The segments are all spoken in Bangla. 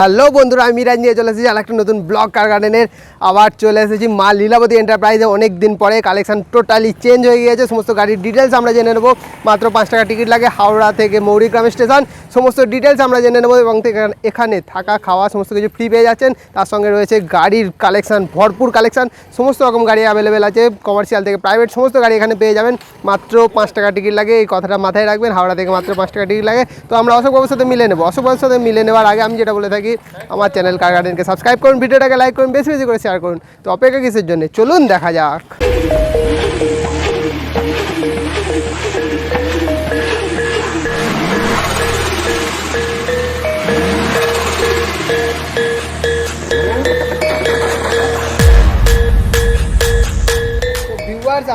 হ্যালো বন্ধুরা, আমি মিরাজ নিয়ে চলে এসেছি আরেকটা নতুন ব্লগ কার গার্ডেনের। আবার চলে এসেছি মা লীলাবতী এন্টারপ্রাইজে। অনেক দিন পরে কালেকশন টোটালি চেঞ্জ হয়ে গিয়েছে। সমস্ত গাড়ির ডিটেলস আমরা জেনে নেবো। মাত্র 5 টাকা টিকিট লাগে হাওড়া থেকে মৌরি গ্রাম স্টেশন। সমস্ত ডিটেলস আমরা জেনে নেবো এবং এখানে থাকা খাওয়া সমস্ত কিছু ফ্রি পেয়ে যাচ্ছেন। তার সঙ্গে রয়েছে গাড়ির কালেকশন, ভরপুর কালেকশন। সমস্ত রকম গাড়ি অ্যাভেলেবেল আছে, কমার্শিয়াল থেকে প্রাইভেট সমস্ত গাড়ি এখানে পেয়ে যাবেন। মাত্র 5 টাকা টিকিট লাগে, এই কথাটা মাথায় রাখবেন। হাওড়া থেকে মাত্র 5 টাকা টিকিট লাগে। তো আমরা অশোকবাবুর সাথে মিলে নেবো। অশোকবাবুর সাথে মিলে নেওয়ার আগে আমি যেটা বলে থাকি, আমার চ্যানেল কার গার্ডেনকে সাবস্ক্রাইব করুন, ভিডিওটাকে লাইক করুন, বেশি বেশি করে শেয়ার করুন। তো অপেক্ষা কিসের জন্য, চলুন দেখা যাক।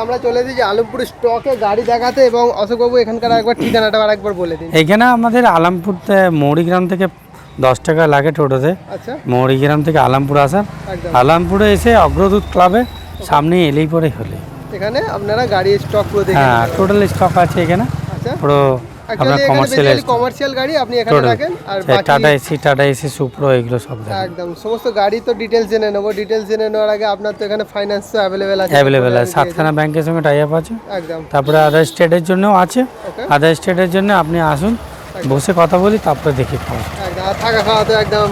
আমরা চলে এসেছি আলমপুর স্টকে গাড়ি দেখাতে, এবং অশোকবাবু এখানকার একবার ঠিকানাটা আরেকবার বলে দিন। এখানে আমাদের আলমপুর মৌরি গ্রাম থেকে 10 টাকা লাগে টোটোতে। আচ্ছা, মৌরি গ্রাম থেকে আলমপুর আসার, আলমপুরে এসে অগ্রদূত ক্লাবে সামনে এলেই পরে হলে এখানে আপনারা গাড়ি স্টক করে দেখেন। হ্যাঁ, টোটাল স্টক আছে এখানে। আচ্ছা, পুরো আপনার কমার্শিয়াল গাড়ি আপনি এখানে রাখেন। আর টাটা এসি সুপ্রো এগুলো সব একদম সমস্ত গাড়ি তো ডিটেইলস জেনে নেব। ডিটেইলস জেনে নেওয়ার আগে আপনার তো এখানে ফাইন্যান্স তো অ্যাভেলেবেল আছে। 7খানা ব্যাংকের সঙ্গে টাই আপ আছে। একদম। তারপরে আদার স্টেটের জন্যও আছে। আদার স্টেটের জন্য আপনি আসুন, বসে কথা বলি, তারপরে দেখে খাওয়া। থাকা খাওয়া তো একদম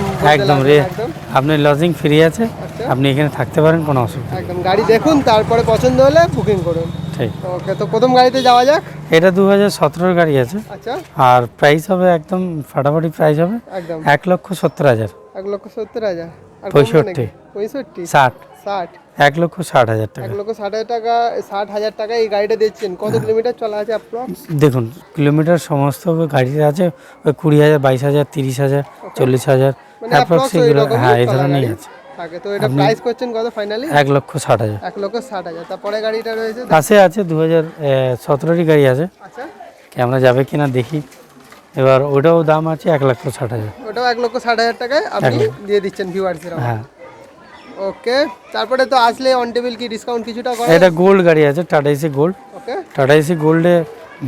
আপনি লজিং ফ্রি আছে, আপনি এখানে থাকতে পারেন, কোনো অসুবিধা। একদম গাড়ি দেখুন, তারপরে পছন্দ হলে বুকিং করুন। ঠিক, ওকে। তো প্রথম গাড়িতে যাওয়া যাক। এটা 2017 গাড়ি আছে। আচ্ছা। আর প্রাইস হবে একদম ফাটাফাটি প্রাইস হবে, একদম 1,70,000। 1,70,000 আর 65 60 1,60,000 টাকা। 1,60,000 টাকা। 60,000 টাকা এই গাড়িটা দিচ্ছেন। কত কিলোমিটার চলা আছে অ্যাপ্রক্স? দেখুন, কিলোমিটার সমস্ত গাড়িতে আছে ওই 20,000 22,000 30,000 40,000 অ্যাপ্রক্স এগুলো। হ্যাঁ, এই ধরনেরই আছে। তো এটা প্রাইস করছেন কত ফাইনালি? 1,60,000। 1,60,000। তারপরে গাড়িটা রয়েছে পাশে আছে 2017 গাড়ি আছে। আচ্ছা, ক্যামেরা যাবে কিনা দেখি। এবার ওটাও দাম আছে 1,60,000। ওটাও 1,60,000 টাকায় আপনি দিয়ে দিচ্ছেন ভিউয়ার্সের। হ্যাঁ, ওকে। তারপরে তো আসলে অন টেবিল কি ডিসকাউন্ট কিছুটা করা? এটা গোল্ড গাড়ি আছে, টাটা এসি গোল্ড। ওকে, টাটা এসি গোল্ডে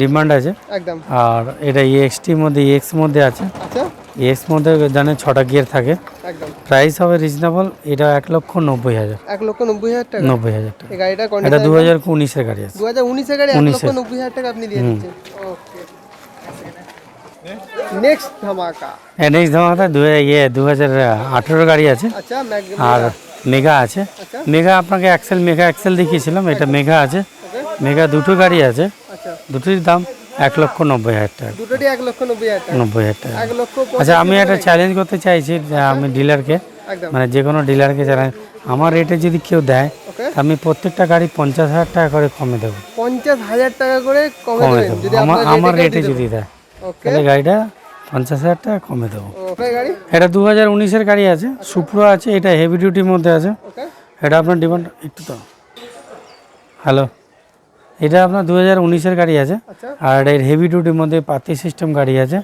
ডিমান্ড আছে একদম। আর এটা ইএক্সটির মধ্যে ইএক্স মধ্যে আছে। আচ্ছা, ইএক্স মধ্যে জানেন 6টা গিয়ার থাকে। একদম। প্রাইস হবে রিজনেবল, এটা 1,90,000। 1,90,000 টাকা? 90,000 টাকা। এই গাড়িটা এটা 2019 এর গাড়ি আছে। 2019 এর গাড়ি 1,90,000 টাকা আপনি দিয়ে দিচ্ছেন। ওকে। নেক্সট ধামাকা। নেক্সট ধামাকা 2018 গাড়ি আছে। আচ্ছা, আর মেগা আছে। মেগা আপনাকে মেগা এক্সেল দেখিয়েছিলাম, এটা মেগা আছে। মেগা দুটো গাড়ি আছে। আচ্ছা, দুটোর দাম 1,90,000 টাকা। দুটোটি 1,90,000 টাকা। 90,000 টাকা। 1,95,000। আচ্ছা, আমি একটা চ্যালেঞ্জ করতে চাইছি, আমি ডিলারকে, মানে যে কোনো ডিলারকে চ্যালেঞ্জ, আমার রেটে যদি কেউ দেয় আমি প্রত্যেকটা গাড়ি 50,000 টাকা করে কমে দেবো। 50,000 টাকা করে কমে দেবেন যদি আমার রেটে যদি দেয়, তাহলে গাড়িটা 50,000 টাকা কমে দেবো। গাড়ি এটা 2019 এর গাড়ি আছে, সুপ্রো আছে, এটা হেভি ডিউটির মধ্যে আছে। এটা আপনার ডিমান্ড একটু তো হ্যালো, এটা আপনার 2019 এর গাড়ি আছে। আর এর হেভি ডিউটির মধ্যে পাতি সিস্টেম গাড়ি আছে।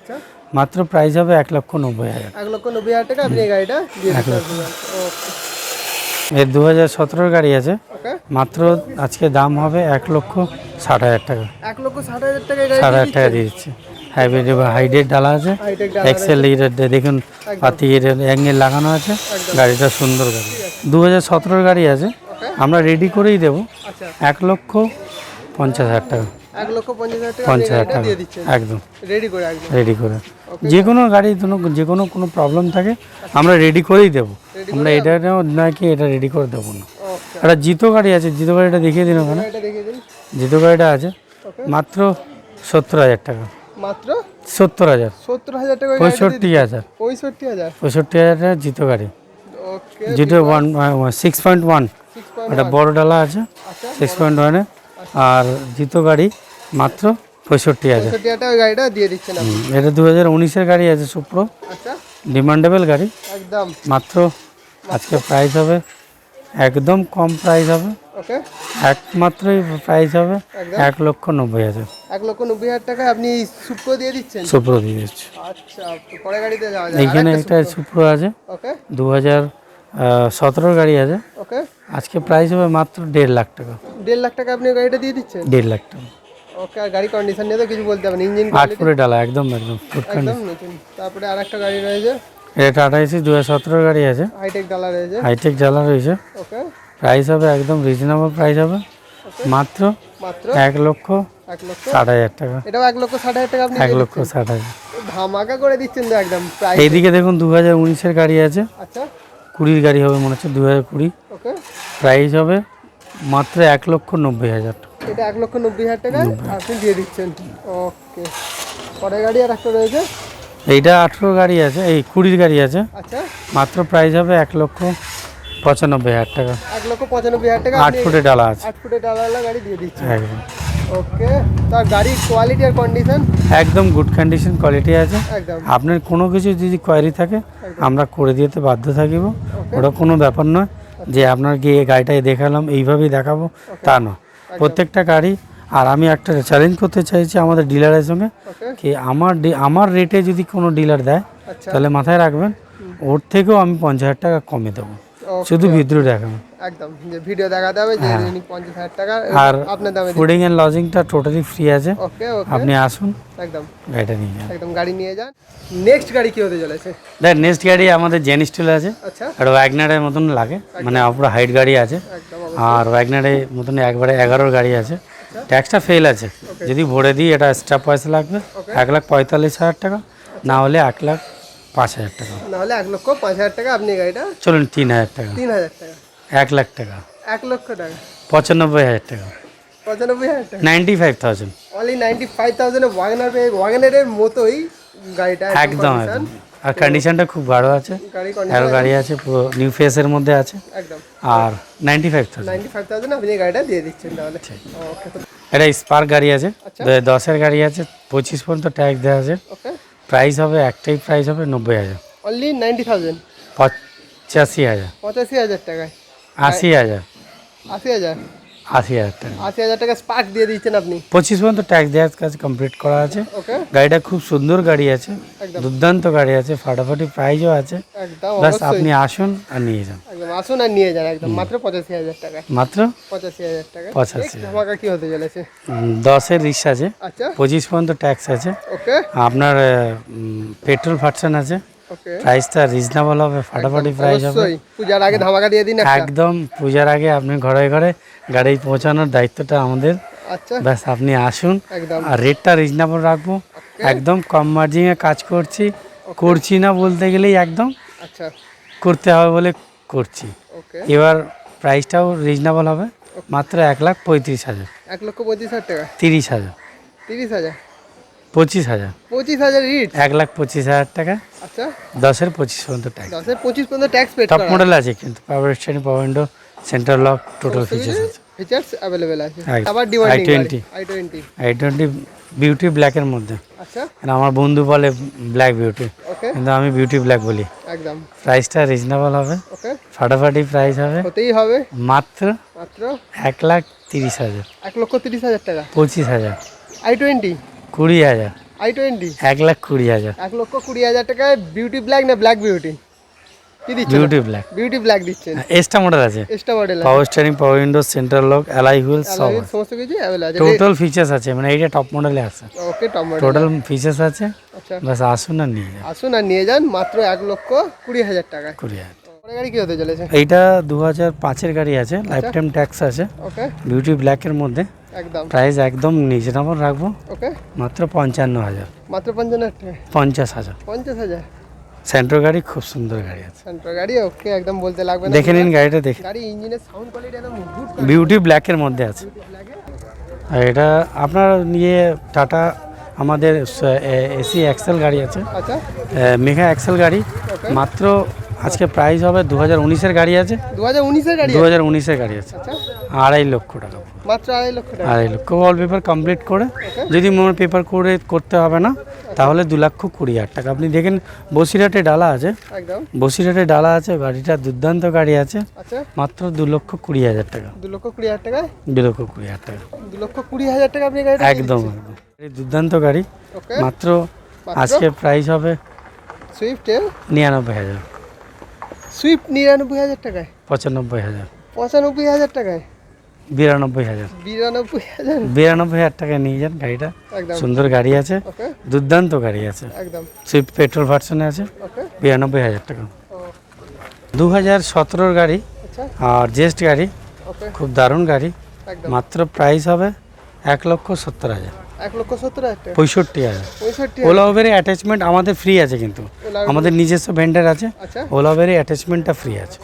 মাত্র প্রাইস হবে 1,90,000। 1,90,000 টাকা আপনি এই গাড়িটা দিয়ে দিতে পারবেন। এর 2017 গাড়ি আছে। মাত্র আজকে দাম হবে 1,60,000 টাকা। 1,60,000 টাকা 60,000 টাকা দিয়ে দিচ্ছে। হাইডের ডালা আছে, এক্সেল দেখুন, পাতি অ্যাঙ্গেল লাগানো আছে, গাড়িটা সুন্দর গাড়ি। 2017 গাড়ি আছে, আমরা রেডি করেই দেবো 1,50,000 টাকা। 1,50,000 টাকা দিয়ে দিচ্ছেন একদম রেডি করে। যে কোনো গাড়ি যে কোনো প্রবলেম থাকে আমরা রেডি করেই দেবো। আমরা এটা নয় কি এটা রেডি করে দেবো না। একটা জিতো গাড়ি আছে, জিতো গাড়িটা দেখিয়ে দিন ওখানে। জিতো গাড়িটা আছে মাত্র 70,000 টাকা। মাত্র 70,000 টাকা। 65,000 টাকা জিতো গাড়ি। জিতো 6.1, একটা বড় ডালা আছে 6.1 এ। আর জিতো গাড়ি মাত্র 65,000 টাকা গাড়িটা দিয়ে দিচ্ছেন আপনি। এটা 2019 এর গাড়ি আছে, সুপ্রো, ডিমান্ডেবল গাড়ি। একদম মাত্র আজকে প্রাইস হবে একদম কম প্রাইস হবে। ওকে, একমাত্র প্রাইস হবে 1,90,000। 1,90,000 টাকা আপনি সুপ্রো দিয়ে দিচ্ছেন। সুপ্রো দিয়ে দিচ্ছি। আচ্ছা, পরে গাড়িতে যাওয়া যায়। এইখানে একটা সুপ্রো আছে, ওকে, 2017 গাড়ি আছে। ওকে, আজকে প্রাইস হবে মাত্র 1.5 লাখ টাকা। 1.5 লাখ টাকা আপনি গাড়িটা দিয়ে দিচ্ছেন। 1.5 লাখ টাকা। ওকে। আর গাড়ি কন্ডিশন নিয়ে তো কিছু বলতে হবে না, ইঞ্জিন 8 ফুটের ডালা, একদম একদম নতুন। তারপরে আরেকটা গাড়ি রয়েছে, এটা টাটা এসি 2017 গাড়ি আছে, হাইটেক ডালা রয়েছে। হাইটেক জ্বালা রয়েছে। ওকে, প্রাইস হবে একদম রিজনেবল প্রাইস হবে, মাত্র মাত্র 1,60,000 টাকা। এটাও 1,60,000 টাকা আপনি 1,60,000 ধামাকা করে দিচ্ছেন তো একদম প্রাইস। এইদিকে দেখুন 2019-এর গাড়ি আছে, আচ্ছা 20 গাড়ি হবে মনে হচ্ছে, 2020। ওকে, প্রাইস হবে মাত্র 1,90,000 টাকা। এটা 1,90,000 টাকা আপনি দিয়ে দিচ্ছেন। ওকে, পরের গাড়ি আর একটা রয়েছে। এইটা 18 গাড়ি আছে, এই 20 গাড়ি আছে। আচ্ছা, মাত্র প্রাইস হবে 1,95,000 টাকা। 1,95,000 টাকা 8 ফুটের ডালা আছে, 8 ফুটের ডালাওয়ালা গাড়ি দিয়ে দিচ্ছেন। একদম। ওকে, তার গাড়ির কোয়ালিটি আর কন্ডিশন একদম গুড কন্ডিশন কোয়ালিটি আছে। একদম আপনার কোনো কিছু যদি কোয়ারি থাকে আমরা করে দিতে বাধ্য থাকিব, ওটা কোনো ব্যাপার নয় যে আপনার গিয়ে গাড়িটাই দেখালাম এইভাবেই দেখাবো তা নয়, প্রত্যেকটা গাড়ি। আর আমি একটা চ্যালেঞ্জ করতে চাইছি আমাদের ডিলারের সঙ্গে, কি আমার রেটে যদি কোনো ডিলার দেয় তাহলে মাথায় রাখবেন ওর থেকেও আমি 50,000 টাকা কমে দেবো, শুধু ভিডিও দেখাবো। একদম, যে ভিডিও দেখাতে হবে যে 50,000 টাকা আর আপনার দামে ফুডিং এন্ড লজিংটা টোটালি ফ্রি আছে। ওকে ওকে, আপনি আসুন, একদম গাড়িটা নিয়ে যান। একদম গাড়ি নিয়ে যান। নেক্সট গাড়ি কি হতে চলেছে? দেখ নেক্সট গাড়ি আমাদের জেন স্টিল আছে, আচ্ছা, আর ওয়াগনারের মতন লাগে, মানে পুরো হাইট গাড়ি আছে। একদম আর ওয়াগনারের মতন একবারে 11 গাড়ি আছে। ট্যাক্সটা ফেল আছে, যদি ভরে দিই এটা এক্সট্রা পয়সা লাগবে 1,45,000 টাকা, না হলে 1,05,000 টাকা, না হলে 1,05,000 টাকা আপনি গাড়িটা। চলুন 3,000 টাকা, 3,000 টাকা, 1 লাখ টাকা, 1 লক্ষ টাকা, 95,000 টাকা, 95,000 টাকা, 95,000। অনলি 95,000 ওয়াগনারের মতোই গাড়িটা একদম একদম। আর কন্ডিশনটা খুব ভালো আছে, গাড়ি আরও গাড়ি আছে, পুরো নিউ ফেসের মধ্যে আছে। একদম, আর 95,000। 95,000 আপনি গাড়িটা দিয়ে দিচ্ছেন তাহলে। ওকে, এটা স্পার্ক গাড়ি আছে, 10-এর গাড়ি আছে, 25 পর্যন্ত ট্যাক্স দেওয়া আছে। ওকে, প্রাইস হবে একটাই প্রাইস হবে 90,000। অনলি 90,000, 85,000, 85,000 টাকায়, 80,000, 80,000, 80,000 টাকা। 80,000 টাকা স্পার্ক দিয়ে দিচ্ছেন আপনি। 25 পর্যন্ত ট্যাক্স দেওয়ার কাজ কমপ্লিট করা আছে। ওকে, গাড়িটা খুব সুন্দর গাড়ি আছে, একদম দুর্দান্ত গাড়ি আছে, ফাটাফাটি প্রাইসও আছে। একদম, বাস অবশ্যই আপনি আসুন আর নিয়ে যান, একদম আসুন আর নিয়ে যান। একদম মাত্র 85,000 টাকায়, মাত্র 85,000 টাকা। 85,000। ধামাকা কি হতে চলেছে? 10-এর রিক্সা আছে, আচ্ছা 25 পর্যন্ত ট্যাক্স আছে। ওকে আপনার পেট্রোল ফাটসান আছে, ওকে, প্রাইসটা রিজনেবল হবে, ফাটাফাটি প্রাইস হবে। অবশ্যই পূজার আগে ধামাকা দিয়ে দিন একটা। একদম পূজার আগে আপনি ঘরে ঘরে গাড়ি পৌঁছানোর দায়িত্বটা আমাদের। আচ্ছা ব্যাস আপনি আসুন, একদম, আর রেটটা রিজনেবল রাখবো, একদম কম মার্জিনে কাজ করছি না বলতে গেলেই একদম আচ্ছা করতে হবে বলে করছি। ওকে, এবার প্রাইসটাও রিজনেবল হবে, মাত্র 1,35,000, 1,35,000 টাকা, 30,000, 30,000, 25,000, 25,000 রিট। 1,25,000 টাকা। আচ্ছা 10-এর 25 পর্যন্ত ট্যাক্স, 10-এর 25 পর্যন্ত ট্যাক্স পেড টপ করা। মডেল আছে কিন্তু, power steering, power window, centre lock, total features আছে। ফিচারস अवेलेबल আছে। একদম। আবার demanding i20, i20। i20 beauty ব্ল্যাকের মধ্যে, আচ্ছা মানে আমার বন্ধু বলে ব্ল্যাক বিউটি, ওকে, কিন্তু আমি বিউটি ব্ল্যাক বলি। একদম প্রাইসটা রিজনেবল হবে, ওকে, ফাটাফাটি প্রাইস হবে, হতেই হবে। মাত্র মাত্র 1,30,000, 1,30,000 টাকা। 25,000, i20, 20,000, i20, 1,20,000, 1,20,000 টাকায় বিউটি ব্ল্যাক না ব্ল্যাক বিউটি কি দিচ্ছেন? Beauty black. বিউটি ব্ল্যাক দিচ্ছেন। এক্সট্রা মডেল আছে, এক্সট্রা মডেল আছে, power steering, power window, centre lock, ally wheel সব আছে, সমস্ত কিছু अवेलेबल আছে। টোটাল ফিচার্স আছে, মানে এইটা টপ মডেলে আছে, ওকে টপ মডেল টোটাল ফিচার্স আছে। আচ্ছা বাস আসুন আর নিয়ে যান, আসুন আর নিয়ে যান মাত্র 1,20,000 টাকায়। 20,000। পরের গাড়ি কি হতে চলেছে? এইটা 2005-এর গাড়ি আছে, লাইফ টাইম ট্যাক্স আছে, ওকে বিউটি ব্ল্যাকের মধ্যে। একদম প্রাইস একদম রিজনেবল রাখবো, ওকে, মাত্র 55,000, মাত্র 55,000 টাকা। 50,000। 50,000 সেন্ট্রো গাড়ি, খুব সুন্দর গাড়ি আছে, সেন্ট্রো গাড়ি। ওকে একদম বলতে লাগবে না, দেখে নিন গাড়িটা, দেখে। গাড়ি ইঞ্জিনের সাউন্ড কোয়ালিটি একদম গুড বিউটি ব্ল্যাকের মধ্যে আছে। আর এটা আপনার নিয়ে টাটা আমাদের এসি এক্সেল গাড়ি আছে, আচ্ছা মেঘা এক্সেল গাড়ি, মাত্র আজকে প্রাইস হবে 2019-এর গাড়ি আছে, 2019-এর গাড়ি। 2019-এর গাড়ি আছে, আচ্ছা 2.5 লক্ষ টাকা, মাত্র 2.5 লক্ষ টাকা। 2.5 লক্ষ অল পেপার কমপ্লিট করে। যদি মোর পেপার করে করতে হবে না তাহলে 2,20,000 টাকা। আপনি দেখেন বসিরহাটে ডালা আছে, একদম বসিরহাটে ডালা আছে, গাড়িটা দুর্দান্ত গাড়ি আছে, আচ্ছা মাত্র 2,20,000 টাকা, 2,20,000 টাকায়, 2,20,000 টাকা, 2,20,000 টাকা আপনি গাড়িটা একদম একদম। এই দুর্দান্ত গাড়ি, ওকে মাত্র আজকে প্রাইস হবে সুইফট 99,000, সুইফট 99,000 টাকায়, 95,000, 95,000 টাকায়। 92,000। 92,000 টাকা নিয়ে যান গাড়িটা, সুন্দর গাড়ি আছে, দুর্দান্ত গাড়ি আছে, সুইফট পেট্রোল ভার্সনে আছে, 92,000 টাকা। 2017 গাড়ি আর জেস্ট গাড়ি, খুব দারুণ গাড়ি, মাত্র প্রাইস হবে 1,70,000। 65,000। ওলা উবের অ্যাটাচমেন্ট আমাদের ফ্রি আছে, কিন্তু আমাদের নিজস্ব ভেন্ডার আছে, ওলা উবের অ্যাটাচমেন্টটা ফ্রি আছে।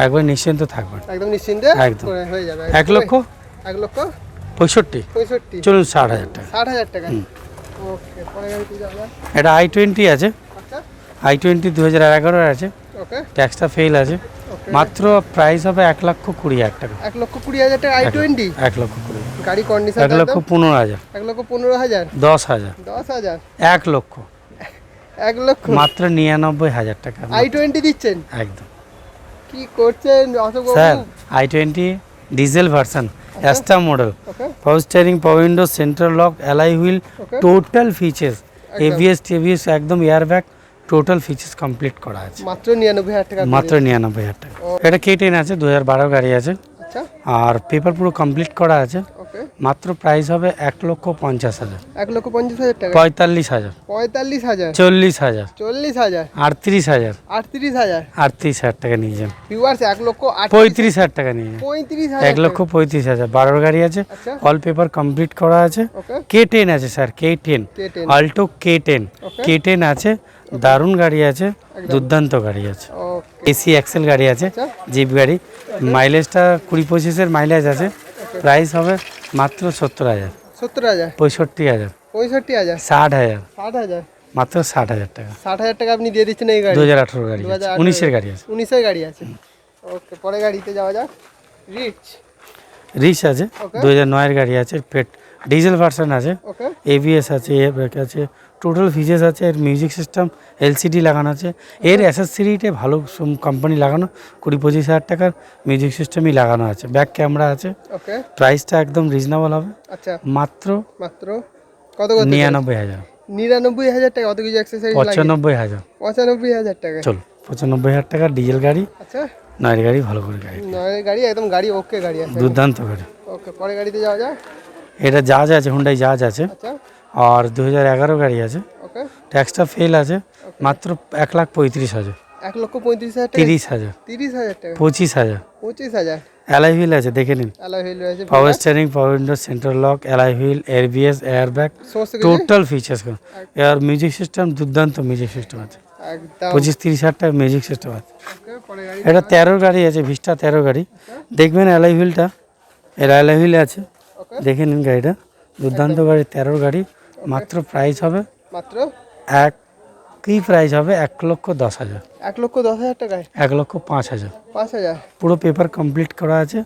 একবার নিশ্চিন্ত থাকবেন, একদম নিশ্চিন্তে একদম হয়ে যাবে। 1,65,000। চলুন 60,000 টাকা। 60,000 টাকা। ওকে, পরে গাড়িতে যাওয়া। এটা i20 আছে, i20 2011 আছে, ট্যাক্সটা ফেল আছে, মাত্র প্রাইস হবে 1,20,000 টাকা। 1,20,000 টাকা i20। 1,20,000 গাড়ি কন্ডিশন 1,15,000। 1,15,000। 10,000। 10,000। 1 লক্ষ। 1 লক্ষ মাত্র 99,000 টাকা i20 দিচ্ছেন? একদম। কি করছেন অশোক বাবু? Sir i20 diesel version, Astra model, পাওয়ার steering, power window, central lock, alloy wheel, total features, ABS একদম এয়ারব্যাগ, টোটাল ফিচার্স কমপ্লিট করা আছে। মাত্র 99,000 টাকা। মাত্র 99,000 টাকা। এটা K10 আছে, 2012 গাড়ি আছে, আর পেপার পুরো কমপ্লিট করা আছে, মাত্র প্রাইস হবে 1,50,000। 1,50,000 টাকা। 45,000। 45,000। 40,000। 40,000। 38,000। 38,000। 38,000 টাকা নিয়ে যান। ভিউয়ার্স 35,000 টাকা নিয়ে যান। 35,000। 1,35,000। 12 গাড়ি আছে, অল পেপার কমপ্লিট করা আছে। K10 আছে স্যার, K10 অল্টো, K10 আছে, দারুণ গাড়ি আছে, দুর্দান্ত গাড়ি আছে, এসি এক্সেল গাড়ি আছে, জিপ গাড়ি, মাইলেজটা 20-25-এর মাইলেজ আছে, প্রাইস হবে মাত্র 70,000। 70,000। 65,000। 65,000। 60,000। 60,000। মাত্র 60,000 টাকা। 60,000 টাকা আপনি দিয়ে দিচ্ছেন এই গাড়ি? 2018 গাড়ি, 19-এর গাড়ি আছে। 19-এর গাড়ি আছে। ওকে, পরে গাড়িতে যাওয়া যাক। রিচ আছে, 2009-এর গাড়ি আছে, ডিজেল ভার্সন আছে, এবিএস আছে, এয়ারব্যাগ আছে, টোটাল ফিচার্স আছে, এর মিউজিক সিস্টেম এলসিডি লাগানো আছে, এর অ্যাসেসরিতে ভালো কোম্পানি লাগানো, 20-25,000 টাকার মিউজিক সিস্টেমই লাগানো আছে, ব্যাক ক্যামেরা আছে, প্রাইসটা একদম রিজনেবল হবে, মাত্র কত? 99,000। 99,000 টাকা। কত কিছু অ্যাক্সেসরিজ লাগে? 95,000। 95,000 টাকা। চল, 95,000 টাকা ডিজেল গাড়ি, নয়ের গাড়ি, ভালো করে গাড়ি, নয়ের গাড়ি, একদম গাড়ি ওকে গাড়ি আছে, দুর্দান্ত গাড়ি। ওকে, পরে গাড়িতে যাওয়া যাক। এটা জাহাজ আছে, হুন্ডাই জাহাজ আছে, আর 2011 গাড়ি আছে, ট্যাক্সটা ফেল আছে, মাত্র 1,35,000। 1,35,000 টাকা। 30,000। 30,000 টাকা। 25,000। 25,000। অ্যালয় হুইল আছে, দেখে নিন, অ্যালয় হুইল আছে, power steering, power window, central lock, alloy wheel, ABS, airbag, total features, আর মিউজিক সিস্টেম, দুর্দান্ত মিউজিক সিস্টেম আছে, একদম 25-30,000 টাকা মিউজিক সিস্টেম আছে। এটা 13 গাড়ি আছে, ভিস্টা 13 গাড়ি, দেখবেন অ্যালয় হুইলটা, এর অ্যালয় হুইল আছে, দেখে নিন গাড়িটা, দুর্দান্ত গাড়ি, 13 গাড়ি, মাত্র প্রাইস হবে কি প্রাইস হবে 1,10,000। 1,10,000 টাকায়? 1,05,000। 5,000। পুরো পেপার কমপ্লিট করা আছে,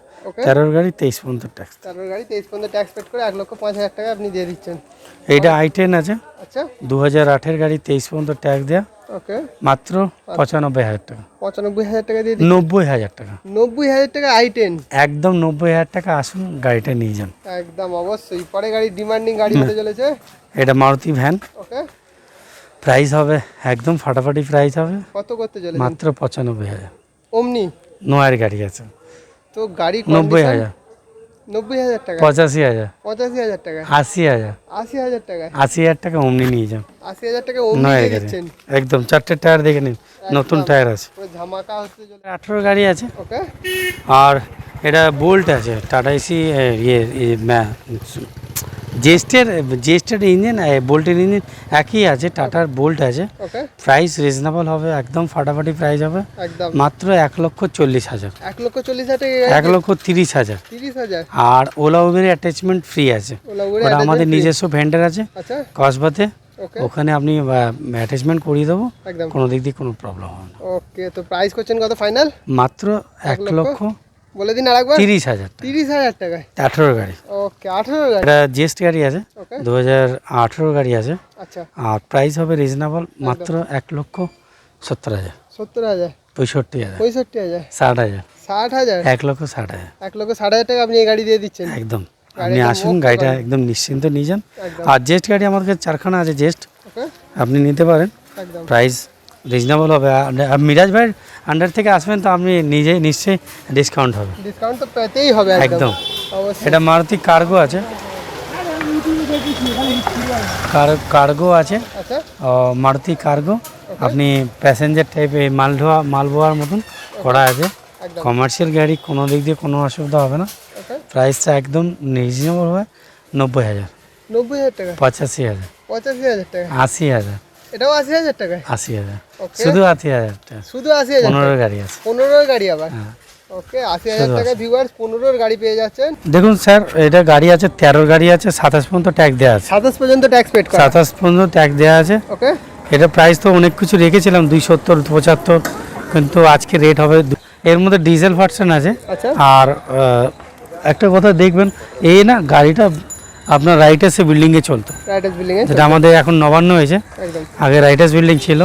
13 গাড়ি, 23 পর্যন্ত ট্যাক্স, 13 গাড়ি 23 পর্যন্ত ট্যাক্স পেড করে 1,05,000 টাকা আপনি দিয়ে দিচ্ছেন। এইটা i10 আছে, 2008-এর গাড়ি, 23 পর্যন্ত ট্যাক্স দেয়া, মাত্র 95,000 টাকা। 95,000 টাকা দিয়ে 90,000 টাকা। 90,000 টাকা i10? একদম 90,000 টাকা, আসুন গাড়িটা নিয়ে যান। একদম অবশ্যই। পরে গাড়ি ডিমান্ডিং গাড়ি হতে চলেছে, এটা মারুতি ভ্যান, প্রাইস হবে একদম ফাটাফাটি প্রাইস হবে, কত করতে চলেছে? মাত্র 95,000। ওমনি নয়ের গাড়ি আছে, তো গাড়ি 90,000। 90,000 টাকা? 85,000। 85,000 টাকা? 80,000। 80,000 টাকা? 80,000 টাকা অমনি নিয়ে যান। 80,000 টাকা ওমনি নয়ের দিয়ে গাড়ি, দিচ্ছেন? একদম 4টে টায়ার দেখে নিন, নতুন টায়ার আছে, পুরো ধামাকা হতে চলেছে। 18 গাড়ি আছে, আর এটা বোল্ট আছে, টাটা এসি, জেস্টের ইঞ্জিন, বোল্টের ইঞ্জিন একই আছে, টাটার বোল্ট আছে, প্রাইস রিজনেবল হবে, একদম ফাটাফাটি প্রাইস হবে, মাত্র 1,40,000। 1,40,000 টাকা? 1,30,000। 30,000। আর ওলা উবের অ্যাটাচমেন্ট ফ্রি আছে, ওটা আমাদের নিজস্ব ভেন্ডার আছে কসবাতে, ওখানে আপনি অ্যাটাচমেন্ট করিয়ে দেবো, কোনো দিক দিয়ে কোনো প্রবলেম হবে না। ওকে, তো প্রাইস করছেন কত ফাইনাল? মাত্র 1,00,000 বলে দিন আরেকবার। 30,000। 30,000 টাকায় 18 গাড়ি। ওকে, 18 গাড়ি। এটা জেস্ট গাড়ি আছে, 2018 গাড়ি আছে, আর প্রাইস হবে রিজনেবল, মাত্র 1,70,000। 70,000? 65,000। 65,000? 60,000। 60,000? 1,60,000। 1,60,000 টাকা আপনি এই গাড়ি দিয়ে দিচ্ছেন? একদম, আপনি আসুন গাড়িটা একদম নিশ্চিন্ত নিয়ে যান। আর জেস্ট গাড়ি আমার কাছে 4খানা আছে জেস্ট, আপনি নিতে পারেন, প্রাইস রিজনেবল হবে। আর মিরাজ ভাইয়ের আন্ডার থেকে আসবেন তো আপনি নিজেই নিশ্চয়ই ডিসকাউন্ট হবে, ডিসকাউন্ট তো পেতেই হবে একদম। অবশ্যই। এটা মারুতি কার্গো আছে, কার্গো আছে, আচ্ছা মারুতি কার্গো। আপনি প্যাসেঞ্জার টাইপে মাল বোয়ার মতন করা আছে। একদম। কমার্শিয়াল গাড়ি, কোনো দিক দিয়ে কোনো অসুবিধা হবে না। ওকে, প্রাইসটা একদম রিজনেবল হয়, 90,000, 90,000 টাকা, 85,000, 85,000 টাকা, 80,000, এটাও 80,000 টাকা, 80,000, ওকে, শুধু 80,000 টাকা। শুধু 80,000 15 গাড়ি আছে। 15 গাড়ি আবার, হ্যাঁ। ওকে 80,000 টাকা ভিউয়ার্স 15 গাড়ি পেয়ে যাচ্ছেন। দেখুন স্যার, এটা গাড়ি আছে 13 গাড়ি আছে, 27 পর্যন্ত ট্যাক্স দেওয়া আছে। 27 পর্যন্ত ট্যাক্স পেড করা, 27 পর্যন্ত ট্যাক্স দেওয়া আছে। ওকে। এটা প্রাইস তো অনেক কিছু রেখেছিলাম 270, 75, কিন্তু আজকে রেট হবে এর মধ্যে ডিজেল ভার্সন আছে। আচ্ছা, আর একটা কথা দেখবেন, এই না গাড়িটা আপনার রাইটার্স বিল্ডিংয়ে চলতো, রাইটার্স বিল্ডিং এ, যেটা আমাদের এখন নবান্ন হয়েছে, একদম, আগে রাইটার্স বিল্ডিং ছিল।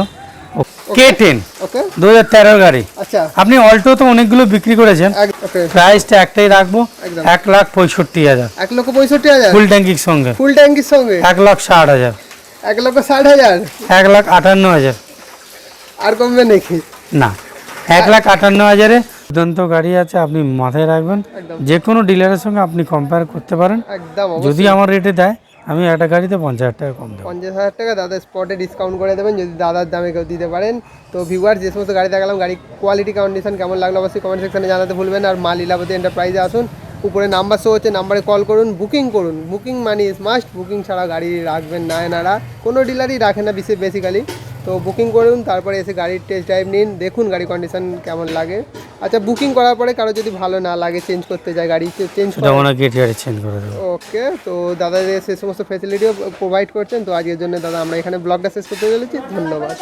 K10 ওকে, 2013 গাড়ি। আচ্ছা, আপনি অল্টো তো অনেকগুলো বিক্রি করেছেন, ওকে, প্রাইসটা একটাই রাখবো, একদম। 1,65,000, 1,65,000 ফুল ট্যাঙ্কির সঙ্গে। ফুল ট্যাঙ্কির সঙ্গে 1,60,000, 1,60,000, 1,58,000, আর কমবে নাকি? না 1,58,000-এ দুর্দান্ত গাড়ি আছে। আপনি মাথায় রাখবেন, একদম, যে কোনো ডিলারের সঙ্গে আপনি কম্পেয়ার করতে পারেন। একদম, যদি আমার রেটে দেয়, আমি একটা গাড়িতে 50,000 টাকা কম দেবো। 50,000 টাকা দাদা স্পটে ডিসকাউন্ট করে দেবেন যদি দাদার দামে কেউ দিতে পারেন। তো ভিউয়ার্স, যে সমস্ত গাড়ি দেখালাম, গাড়ি কোয়ালিটি কন্ডিশন কেমন লাগলো অবশ্যই কমেন্ট সেকশনে জানাতে ভুলবেন। আর মা লীলাবতী এন্টারপ্রাইজে আসুন, উপরে নাম্বার শো হচ্ছে, নাম্বারে কল করুন, বুকিং করুন। Booking money is must, booking ছাড়া গাড়ি রাখবেন না এনারা, কোনো ডিলারই রাখে না বেসিক্যালি। তো বুকিং করুন, তারপরে এসে গাড়ির টেস্ট ড্রাইভ নিন, দেখুন গাড়ি কন্ডিশন কেমন লাগে। আচ্ছা, বুকিং করার পরে কারো যদি ভালো না লাগে, চেঞ্জ করতে যায়, গাড়ি চেঞ্জ সেটা ওনার গেট গাড়ি চেঞ্জ করে দেবো। ওকে। তো দাদা সে সমস্ত ফ্যাসিলিটিও প্রোভাইড করছেন। তো আজকের জন্য দাদা আমরা এখানে ব্লগটা শেষ করতে চলেছি। ধন্যবাদ।